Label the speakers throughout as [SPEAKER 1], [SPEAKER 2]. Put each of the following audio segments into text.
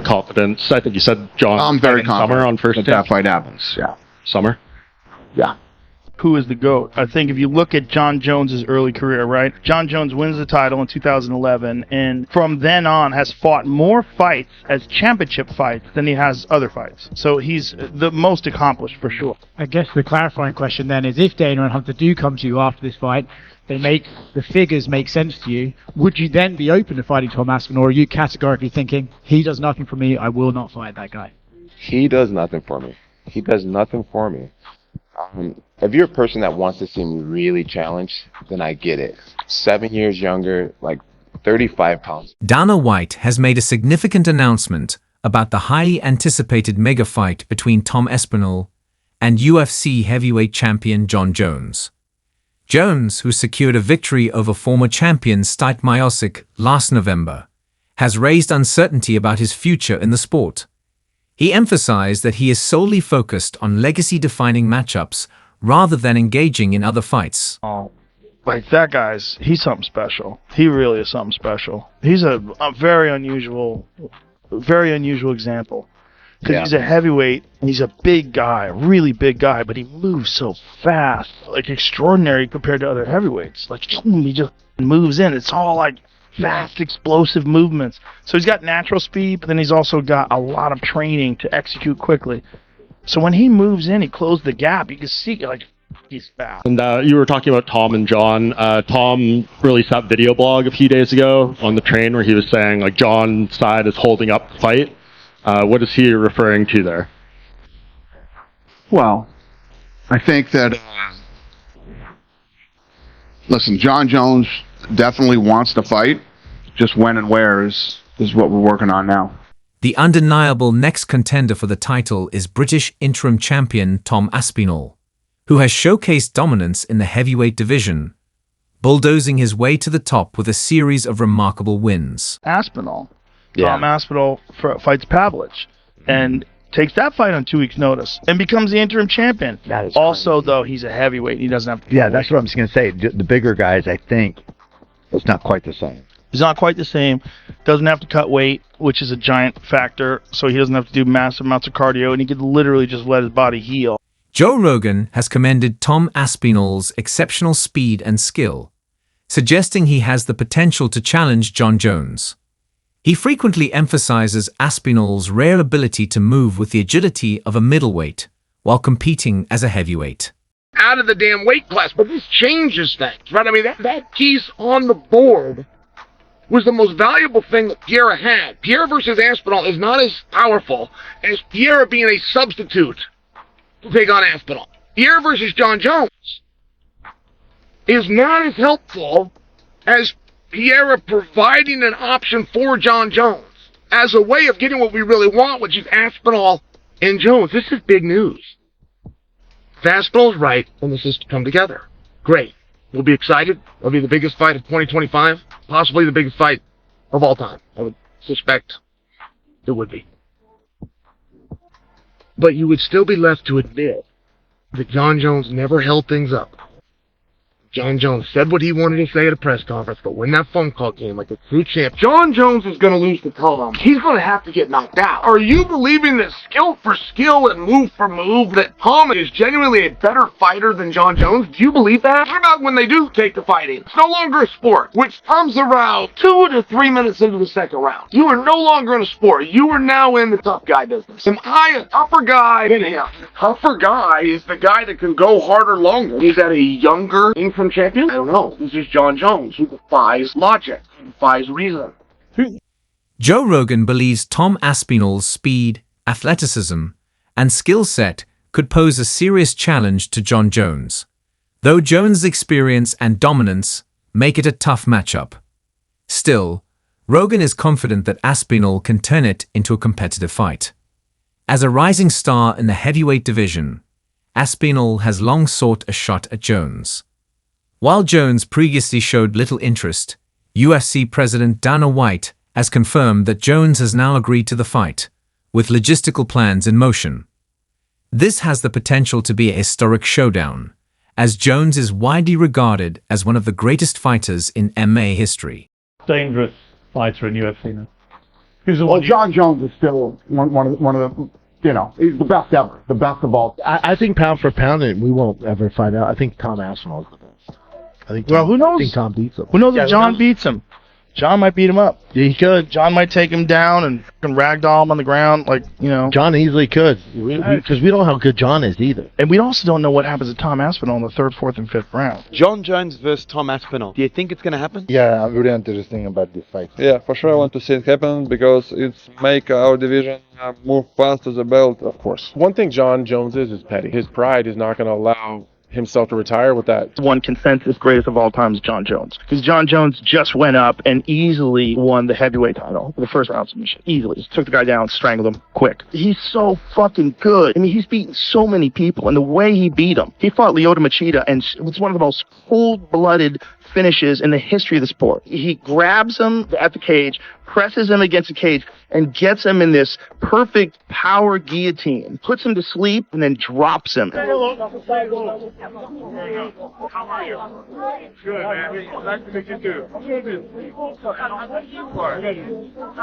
[SPEAKER 1] confidence. I think you said John.
[SPEAKER 2] I'm very confident.
[SPEAKER 1] Summer on first.
[SPEAKER 2] That fight happens. Yeah.
[SPEAKER 1] Summer.
[SPEAKER 2] Yeah.
[SPEAKER 3] Who is the GOAT? I think if you look at Jon Jones' early career, right? Jon Jones wins the title in 2011, and from then on has fought more fights as championship fights than he has other fights. So he's the most accomplished for sure.
[SPEAKER 4] I guess the clarifying question then is, if Dana and Hunter do come to you after this fight, the figures make sense to you, would you then be open to fighting Tom Aspinall, or are you categorically thinking, he does nothing for me, I will not fight that guy?
[SPEAKER 5] He does nothing for me. He does nothing for me. If you're a person that wants to see me really challenged, then I get it. 7 years younger, like 35 pounds.
[SPEAKER 6] Dana White has made a significant announcement about the highly anticipated mega fight between Tom Aspinall and UFC heavyweight champion Jon Jones. Jones, who secured a victory over former champion Stipe Miocic last November, has raised uncertainty about his future in the sport. He emphasized that he is solely focused on legacy-defining matchups rather than engaging in other fights.
[SPEAKER 3] Oh, like that he's something special. He really is something special. He's a very unusual example. Because he's a heavyweight, and he's a big guy, a really big guy, but he moves so fast, like extraordinary compared to other heavyweights. Like, he just moves in. It's all like fast, explosive movements. So he's got natural speed, but then he's also got a lot of training to execute quickly. So when he moves in, he closes the gap. You can see, like, he's fast.
[SPEAKER 1] And you were talking about Tom and John. Tom released that video blog a few days ago on the train where he was saying, like, John's side is holding up the fight. What is he referring to there?
[SPEAKER 2] Well, I think that, listen, Jon Jones definitely wants to fight. Just when and where is what we're working on now.
[SPEAKER 6] The undeniable next contender for the title is British interim champion Tom Aspinall, who has showcased dominance in the heavyweight division, bulldozing his way to the top with a series of remarkable wins.
[SPEAKER 3] Aspinall. Tom Aspinall fights Pavlich and takes that fight on 2 weeks' notice and becomes the interim champion.
[SPEAKER 7] That is
[SPEAKER 3] also,
[SPEAKER 7] crazy.
[SPEAKER 3] Though, he's a heavyweight. He doesn't have to.
[SPEAKER 7] Yeah, that's what I was going to say. The bigger guys, I think, it's not quite the same.
[SPEAKER 3] He's not quite the same. Doesn't have to cut weight, which is a giant factor. So he doesn't have to do massive amounts of cardio, and he can literally just let his body heal.
[SPEAKER 6] Joe Rogan has commended Tom Aspinall's exceptional speed and skill, suggesting he has the potential to challenge Jon Jones. He frequently emphasizes Aspinall's rare ability to move with the agility of a middleweight while competing as a heavyweight.
[SPEAKER 8] Out of the damn weight class, but this changes things, right? I mean, that piece on the board was the most valuable thing that Pierre had. Pierre versus Aspinall is not as powerful as Pierre being a substitute to take on Aspinall. Pierre versus Jon Jones is not as helpful as Pierre providing an option for Jon Jones as a way of getting what we really want, which is Aspinall and Jones. This is big news. If Aspinall's right, then this is to come together. Great. We'll be excited. It'll be the biggest fight of 2025, possibly the biggest fight of all time. I would suspect it would be. But you would still be left to admit that Jon Jones never held things up. Jon Jones said what he wanted to say at a press conference, but when that phone call came, like a true champ, Jon Jones is going to lose the Tom. He's going to have to get knocked out. Are you believing that skill for skill and move for move, that Tom is genuinely a better fighter than Jon Jones? Do you believe that? What about when they do take to fighting? It's no longer a sport, which comes around 2 to 3 minutes into the second round. You are no longer in a sport. You are now in the tough guy business. Am I a tougher guy than him? The tougher guy is the guy that can go harder longer. Is that a younger interim champion? I don't know. This is Jon Jones, who defies logic, who defies reason.
[SPEAKER 6] Joe Rogan believes Tom Aspinall's speed, athleticism, and skill set could pose a serious challenge to Jon Jones, though Jones' experience and dominance make it a tough matchup. Still, Rogan is confident that Aspinall can turn it into a competitive fight. As a rising star in the heavyweight division, Aspinall has long sought a shot at Jones. While Jones previously showed little interest, UFC President Dana White has confirmed that Jones has now agreed to the fight, with logistical plans in motion. This has the potential to be a historic showdown, as Jones is widely regarded as one of the greatest fighters in MMA history.
[SPEAKER 9] Dangerous fighter in UFC now.
[SPEAKER 3] Who's the
[SPEAKER 2] Well,
[SPEAKER 3] one?
[SPEAKER 2] Jon Jones is still one of the, you know, he's the best ever, the best of all.
[SPEAKER 8] I think pound for pound, we won't ever find out. I think Tom Aspinall is the best. I think
[SPEAKER 3] Well, who knows?
[SPEAKER 8] I think Tom beats him.
[SPEAKER 3] Who knows if John beats him? John might beat him up.
[SPEAKER 8] Yeah, he could.
[SPEAKER 3] John might take him down and fucking ragdoll him on the ground, like, you know.
[SPEAKER 8] John easily could, because we don't know how good John is either.
[SPEAKER 3] And we also don't know what happens to Tom Aspinall in the 3rd, 4th, and 5th round.
[SPEAKER 9] Jon Jones versus Tom Aspinall. Do you think it's going to happen?
[SPEAKER 10] Yeah, I'm really interested about this fight.
[SPEAKER 11] Yeah, for sure I want to see it happen because it's make our division move fast to the belt, of course.
[SPEAKER 12] One thing Jon Jones is petty. His pride is not going to allow himself to retire with that.
[SPEAKER 3] One consensus greatest of all time is Jon Jones. Because Jon Jones just went up and easily won the heavyweight title for the 1st round submission. Easily. Just took the guy down, strangled him quick. He's so fucking good. I mean, he's beaten so many people. And the way he beat him, he fought Lyoto Machida, and it was one of the most cold-blooded finishes in the history of the sport. He grabs him at the cage, presses him against the cage, and gets him in this perfect power guillotine, puts him to sleep, and then drops him.
[SPEAKER 13] Good, man. Nice to meet you too. I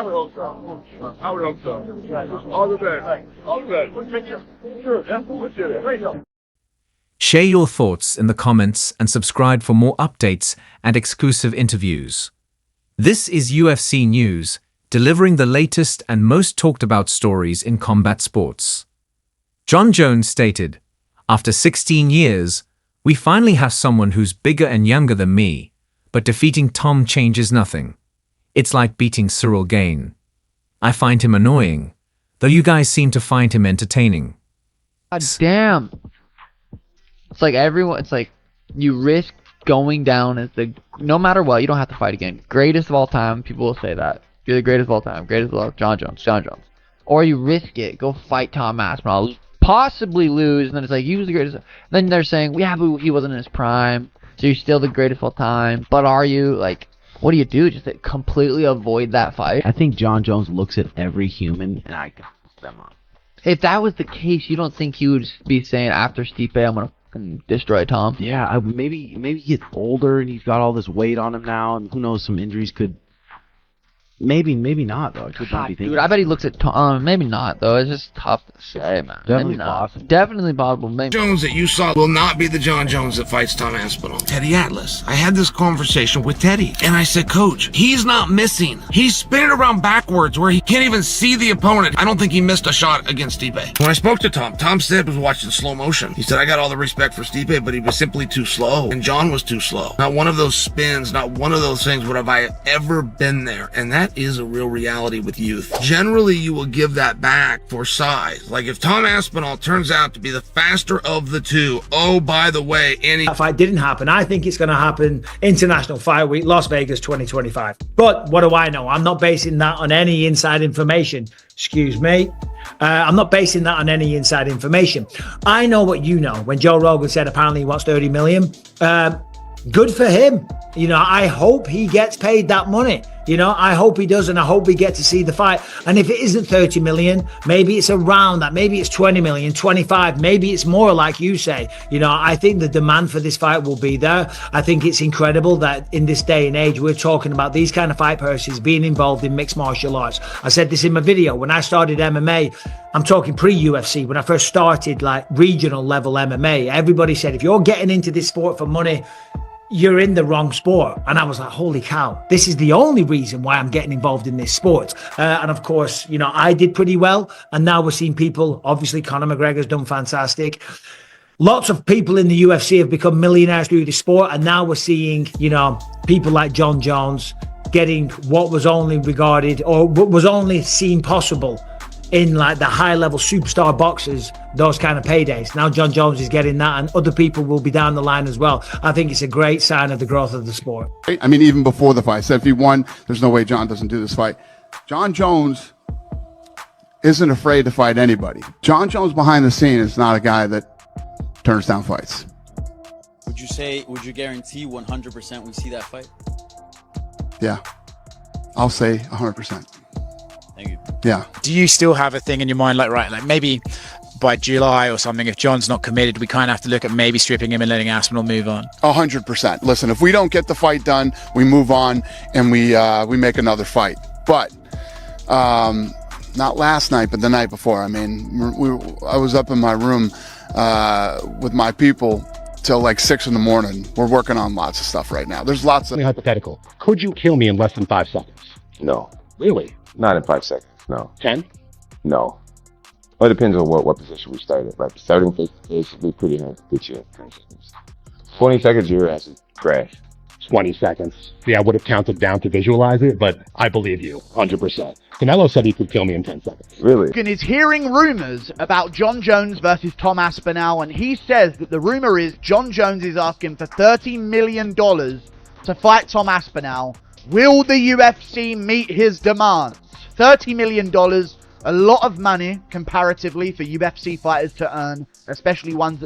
[SPEAKER 13] would hope so. All the best. All the best. Sure, yeah. Let's do it.
[SPEAKER 6] Share your thoughts in the comments and subscribe for more updates and exclusive interviews. This is UFC News, delivering the latest and most talked about stories in combat sports. Jon Jones stated, "After 16 years, we finally have someone who's bigger and younger than me, but defeating Tom changes nothing. It's like beating Cyril Gane. I find him annoying, though you guys seem to find him entertaining."
[SPEAKER 14] God damn. It's like everyone, it's like you risk going down as the, no matter what, you don't have to fight again. Greatest of all time, people will say that. You're the greatest of all time. Greatest of all time, Jon Jones. Or you risk it, go fight Tom Aspinall, possibly lose, and then it's like, he was the greatest. Then they're saying, yeah, but he wasn't in his prime, so you're still the greatest of all time. But are you? Like, what do you do? Just to completely avoid that fight?
[SPEAKER 15] I think Jon Jones looks at every human, and I can put them on.
[SPEAKER 14] If that was the case, you don't think he would be saying, after Stipe, I'm going to destroy Tom?
[SPEAKER 15] Yeah, maybe he gets older and he's got all this weight on him now, and who knows, some injuries could. Maybe not though. I could not be thinking.
[SPEAKER 14] Dude, I bet he looks at Tom. Maybe not though. It's just tough to say, man.
[SPEAKER 15] Definitely possible.
[SPEAKER 14] Definitely possible. Maybe.
[SPEAKER 16] Jones that you saw will not be the Jon Jones that fights Tom Aspinall. Teddy Atlas. I had this conversation with Teddy, and I said, Coach, he's not missing. He's spinning around backwards where he can't even see the opponent. I don't think he missed a shot against Stipe. When I spoke to Tom said was watching slow motion. He said, I got all the respect for Stipe, but he was simply too slow, and Jon was too slow. Not one of those spins, not one of those things would have I ever been there, and that is a real reality with youth. Generally, you will give that back for size. Like if Tom Aspinall turns out to be the faster of the two, oh, by the way,
[SPEAKER 17] that fight didn't happen. I think it's going to happen International Fight Week, Las Vegas 2025. But what do I know? I'm not basing that on any inside information. Excuse me. I'm not basing that on any inside information. I know what you know. When Joe Rogan said apparently he wants 30 million, good for him. You know, I hope he gets paid that money. You know, I hope he does, and I hope we get to see the fight. And if it isn't 30 million, maybe it's around that. Maybe it's 20 million, 25. Maybe it's more, like you say. You know, I think the demand for this fight will be there. I think it's incredible that in this day and age, we're talking about these kind of fight purses being involved in mixed martial arts. I said this in my video. When I started MMA, I'm talking pre-UFC, when I first started like regional level MMA, everybody said, if you're getting into this sport for money, you're in the wrong sport. And I was like, holy cow, this is the only reason why I'm getting involved in this sport. And of course, you know, I did pretty well. And now we're seeing people, obviously Conor McGregor's done fantastic. Lots of people in the UFC have become millionaires through the sport. And now we're seeing, you know, people like Jon Jones getting what was only regarded or what was only seen possible in like the high level superstar boxers, those kind of paydays. Now Jon Jones is getting that, and other people will be down the line as well. I think it's a great sign of the growth of the sport.
[SPEAKER 2] I mean, even before the fight, I said if he won, there's no way Jon doesn't do this fight. Jon Jones isn't afraid to fight anybody. Jon Jones behind the scene is not a guy that turns down fights.
[SPEAKER 18] Would you guarantee 100% we see that fight?
[SPEAKER 2] Yeah, I'll say 100%.
[SPEAKER 18] Thank you.
[SPEAKER 2] Yeah.
[SPEAKER 19] Do you still have a thing in your mind like maybe by July or something, if Jon's not committed, we kind of have to look at maybe stripping him and letting Aspinall move on?
[SPEAKER 2] 100%. Listen, if we don't get the fight done, we move on and we make another fight. But Not last night, but the night before. I mean, I was up in my room with my people till like 6 in the morning. We're working on lots of stuff right now. There's lots of...
[SPEAKER 20] Hypothetical. Could you kill me in less than 5 seconds?
[SPEAKER 5] No.
[SPEAKER 20] Really?
[SPEAKER 5] Not in 5 seconds, no.
[SPEAKER 20] 10?
[SPEAKER 5] No. Well, it depends on what position we started. Like, starting face to face would be pretty hard to get you in 10 seconds. 20 seconds, your ass is crash.
[SPEAKER 20] 20 seconds. See, I would have counted down to visualize it, but I believe you, 100%. Canelo said he could kill me in 10 seconds.
[SPEAKER 5] Really?
[SPEAKER 21] Rogan is hearing rumors about Jon Jones versus Tom Aspinall, and he says that the rumor is Jon Jones is asking for $30 million to fight Tom Aspinall. Will the UFC meet his demands? $30 million, a lot of money comparatively for UFC fighters to earn, especially ones that